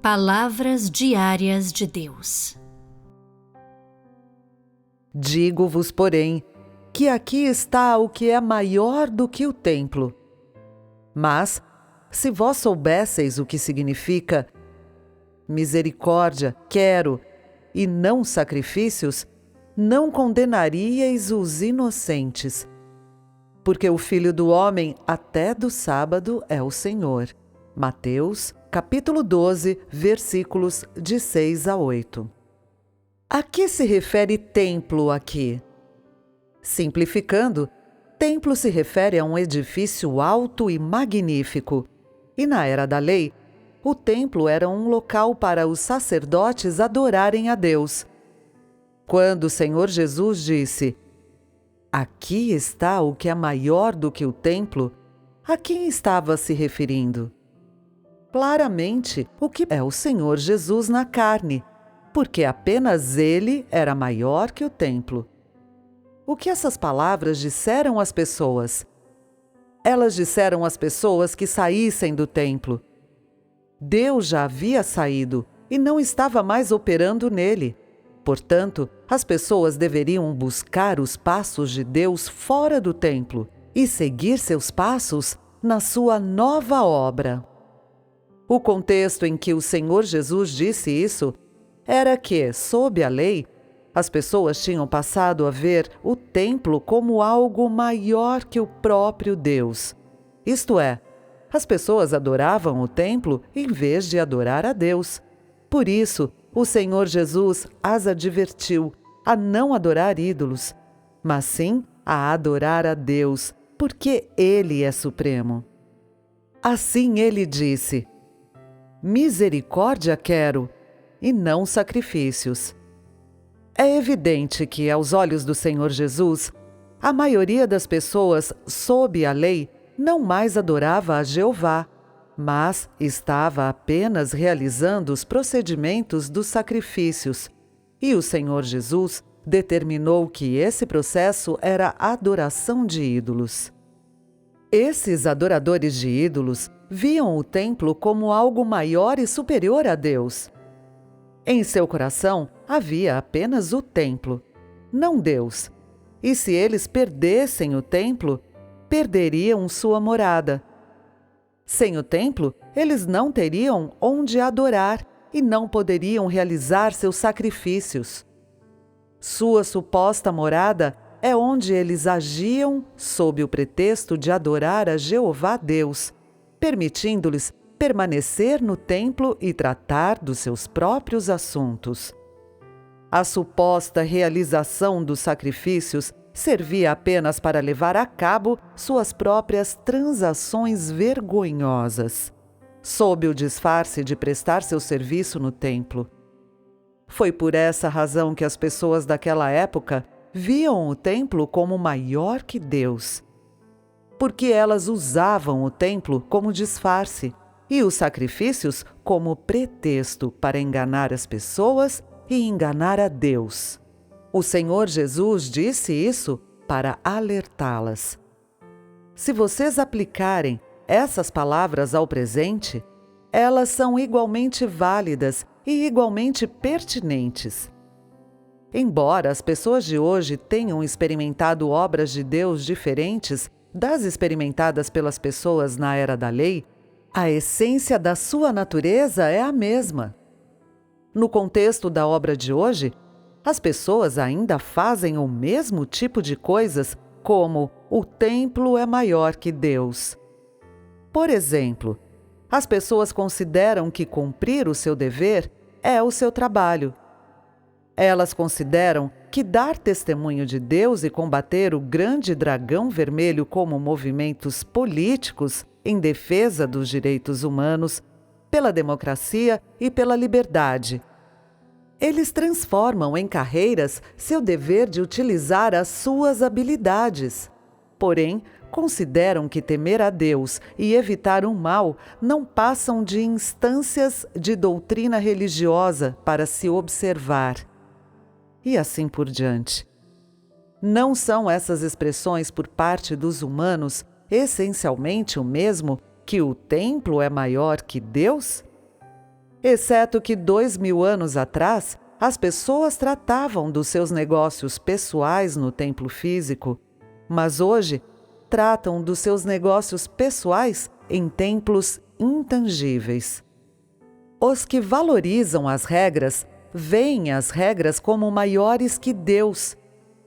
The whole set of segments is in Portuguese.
Palavras diárias de Deus. Digo-vos, porém, que aqui está o que é maior do que o templo. Mas, se vós soubesseis o que significa misericórdia, quero, e não sacrifícios, não condenaríeis os inocentes. Porque o Filho do Homem até do sábado é o Senhor. Mateus, capítulo 12, versículos de 6 a 8. A que se refere templo aqui? Simplificando, templo se refere a um edifício alto e magnífico. E na era da lei, o templo era um local para os sacerdotes adorarem a Deus. Quando o Senhor Jesus disse: "Aqui está o que é maior do que o templo", a quem estava se referindo? Claramente, o que é o Senhor Jesus na carne, porque apenas ele era maior que o templo. O que essas palavras disseram às pessoas? Elas disseram às pessoas que saíssem do templo. Deus já havia saído e não estava mais operando nele. Portanto, as pessoas deveriam buscar os passos de Deus fora do templo e seguir seus passos na sua nova obra. O contexto em que o Senhor Jesus disse isso era que, sob a lei, as pessoas tinham passado a ver o templo como algo maior que o próprio Deus. Isto é, as pessoas adoravam o templo em vez de adorar a Deus. Por isso, o Senhor Jesus as advertiu a não adorar ídolos, mas sim a adorar a Deus, porque Ele é supremo. Assim ele disse: "Misericórdia quero, e não sacrifícios." É evidente que, aos olhos do Senhor Jesus, a maioria das pessoas, sob a lei, não mais adorava a Jeová, mas estava apenas realizando os procedimentos dos sacrifícios. E o Senhor Jesus determinou que esse processo era a adoração de ídolos. Esses adoradores de ídolos viam o templo como algo maior e superior a Deus. Em seu coração havia apenas o templo, não Deus. E se eles perdessem o templo, perderiam sua morada. Sem o templo, eles não teriam onde adorar e não poderiam realizar seus sacrifícios. Sua suposta morada é onde eles agiam sob o pretexto de adorar a Jeová Deus, permitindo-lhes permanecer no templo e tratar dos seus próprios assuntos. A suposta realização dos sacrifícios servia apenas para levar a cabo suas próprias transações vergonhosas, sob o disfarce de prestar seu serviço no templo. Foi por essa razão que as pessoas daquela época viam o templo como maior que Deus, porque elas usavam o templo como disfarce e os sacrifícios como pretexto para enganar as pessoas e enganar a Deus. O Senhor Jesus disse isso para alertá-las. Se vocês aplicarem essas palavras ao presente, elas são igualmente válidas e igualmente pertinentes. Embora as pessoas de hoje tenham experimentado obras de Deus diferentes das experimentadas pelas pessoas na era da lei, a essência da sua natureza é a mesma. No contexto da obra de hoje, as pessoas ainda fazem o mesmo tipo de coisas, como o templo é maior que Deus. Por exemplo, as pessoas consideram que cumprir o seu dever é o seu trabalho. Elas consideram que dar testemunho de Deus e combater o grande dragão vermelho como movimentos políticos em defesa dos direitos humanos, pela democracia e pela liberdade. Eles transformam em carreiras seu dever de utilizar as suas habilidades. Porém, consideram que temer a Deus e evitar o mal não passam de instâncias de doutrina religiosa para se observar. E assim por diante. Não são essas expressões por parte dos humanos essencialmente o mesmo que o templo é maior que Deus? exceto que 2000 anos atrás as pessoas tratavam dos seus negócios pessoais no templo físico, mas hoje tratam dos seus negócios pessoais em templos intangíveis. Os que valorizam as regras veem as regras como maiores que Deus.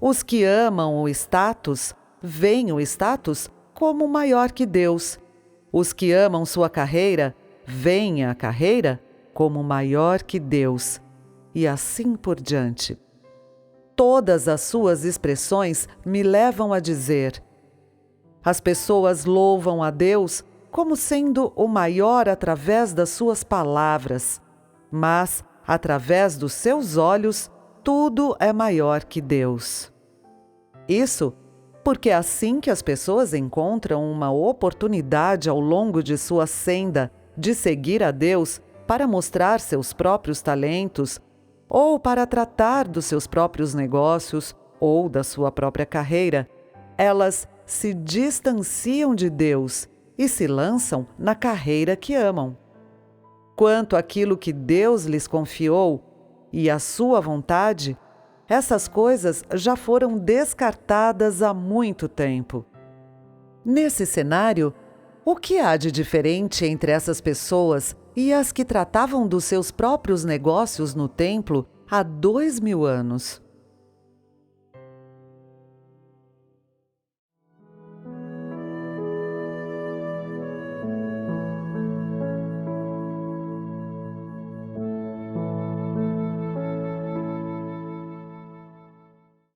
Os que amam o status veem o status como maior que Deus. Os que amam sua carreira veem a carreira como maior que Deus. E assim por diante. Todas as suas expressões me levam a dizer: as pessoas louvam a Deus como sendo o maior através das suas palavras, mas, através dos seus olhos, tudo é maior que Deus. Isso porque assim que as pessoas encontram uma oportunidade ao longo de sua senda de seguir a Deus para mostrar seus próprios talentos, ou para tratar dos seus próprios negócios, ou da sua própria carreira, elas se distanciam de Deus e se lançam na carreira que amam. Quanto àquilo que Deus lhes confiou e à sua vontade, essas coisas já foram descartadas há muito tempo. Nesse cenário, o que há de diferente entre essas pessoas e as que tratavam dos seus próprios negócios no templo há 2000 anos?